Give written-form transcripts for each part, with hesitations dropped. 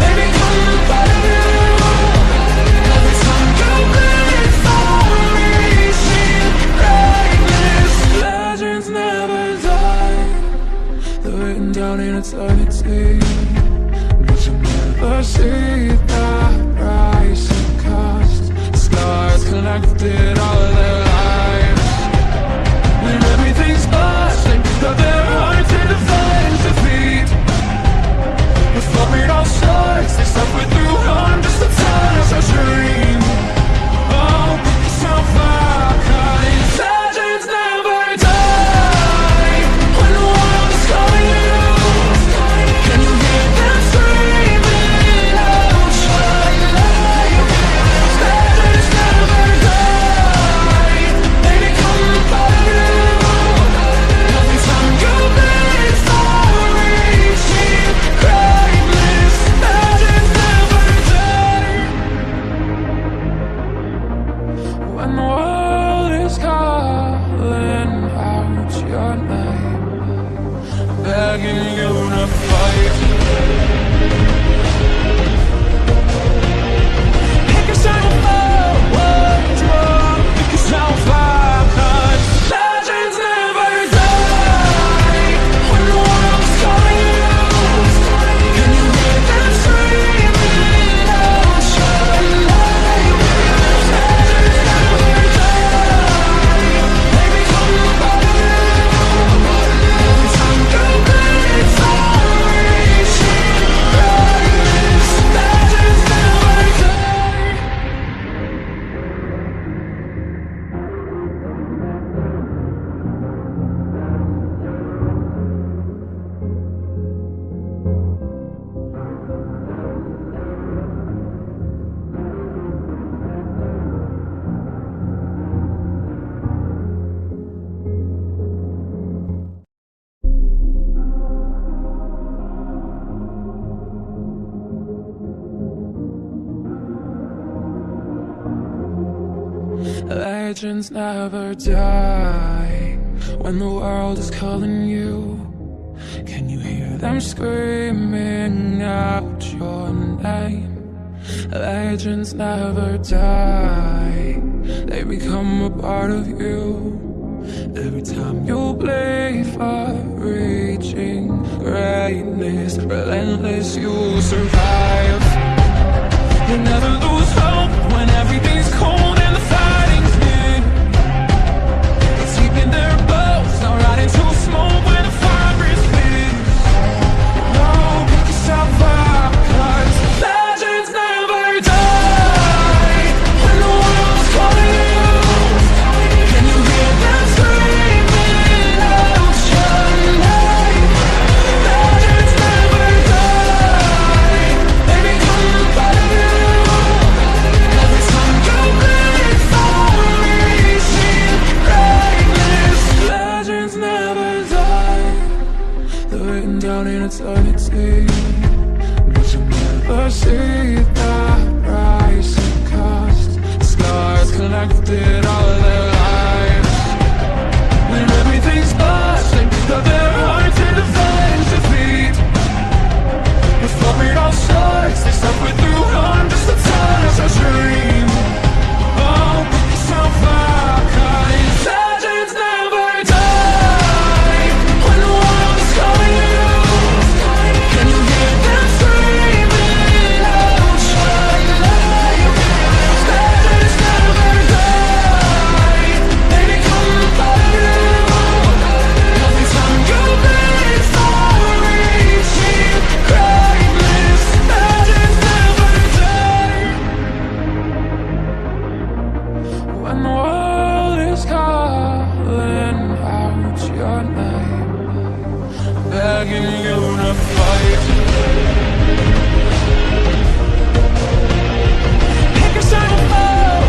they become a part of you. Every time you bleed for reaching greatness. Legends never die, they're written down in eternity, but you never see the price it cost. Scars collected all their lives. When everything's lost, they pick up their hearts and define defeat. Before it all starts, they suffer through harm just to tell us our dream. Oh, so far cutting. Legends never die. When the world is calling you, can you hear them screaming out your life? Legends never die. begging you to fight. Pick yourself up, pick yourself up, 'cause legends never die. When the world's calling you, can you hear them screaming out your name? Legends never die. They become a part of you. Every time you bleed for reaching greatness, legends never die. Legends never die. When the world is calling you, can you hear them screaming out your name? Legends never die. They become a part of you. Every time you bleed for reaching greatness, relentless, you survive. You never lose hope when everything's cold and the fighting's near. It's deep in their boats, now right into smoke when the fire is lit. No, pick yourself up, 'cause legends never die. When the world's calling you, can you hear them screaming out your name? Legends never die. They become a part of you. Every time you bleed for reaching greatness, legends never die. They're written down in eternity, but you'll never see the price it cost. Scars collected all their lives. When everything's lost, they pick up their hearts and defend defeat. Before it all starts, they suffer through harm just to touch a dream. Oh, pick yourself up, 'cause legends never die. When the world is calling you, can you hear them screaming out your name? Legends never die. They become a part of you. Every time you bleed for reaching greatness, legends never die. When the world is calling out your name, begging you to fight. Pick yourself up,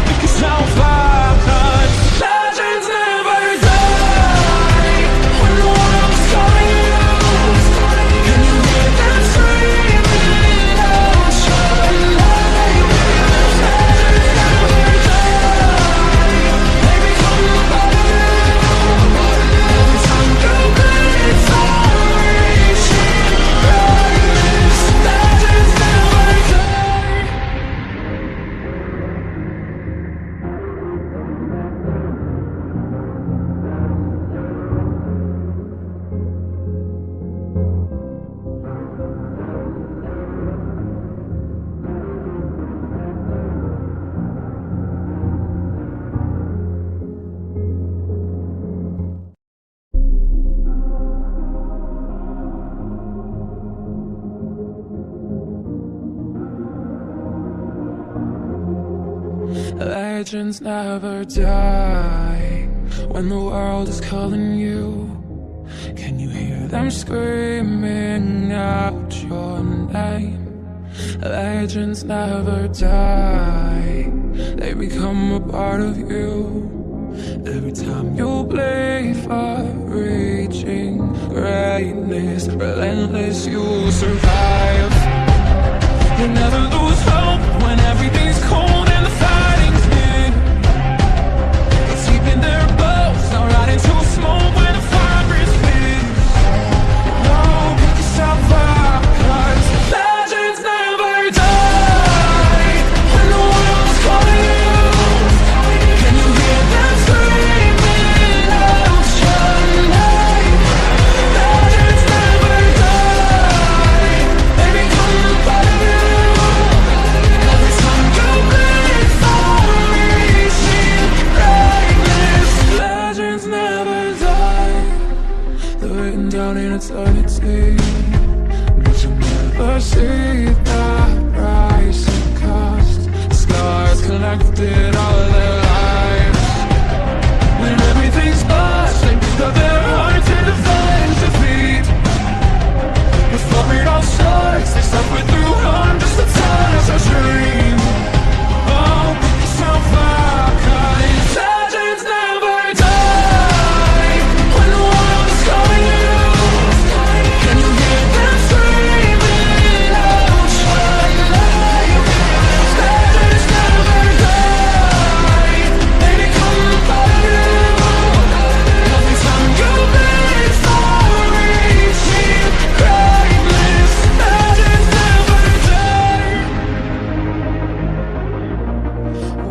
pick yourself up, 'cause legends never die. When the world's calling you, can you hear them screaming out your name? Legends never die. They become a part of you. Every time you bleed for reaching greatness, legends never die. Legends never die. When the world is calling you, can you hear them screaming out your name? Legends never die. They become a part of you. Every time you bleed for reaching greatness, relentless, you survive. You never lose hope when everything's cold and the fighting's near. It's deep in their boats, now right into smoke when the fire is lit. down in eternity, but you'll never see the price it cost. The scars collected all their lives. When everything's lost, they pick up their hearts and define defeat. Before it all starts, they suffer through harm just to touch our dream. Oh, pick yourself up, 'cause legends never die. When the world is calling you, can you hear them screaming out your name? Legends never die. They become a part of you. Every time you beg for reaching greatness, legends never die.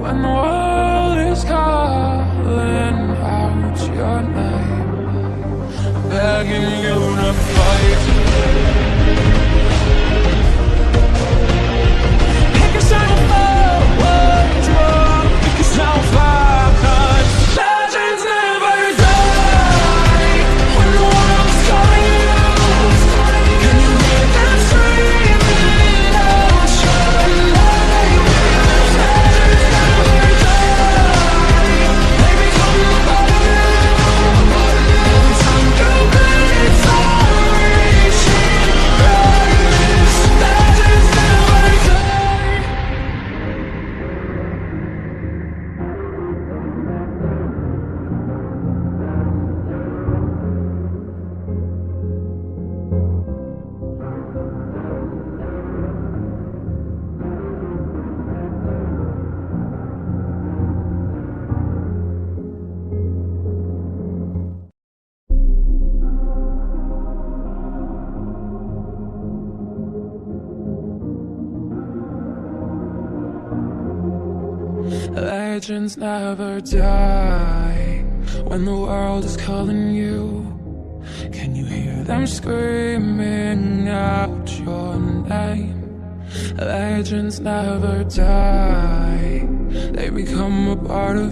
When the world is calling out your name, begging you to fight, pick yourself up, what's wrong? Pick yourself up, 'cause legends never die. When the world is calling you, can you hear them screaming out your name? Legends never die. They become a part of you. Every time you beg for reaching greatness, legends never die. Legends never die. When the world is calling you, can you hear them screaming out your name? Legends never die. They become a part of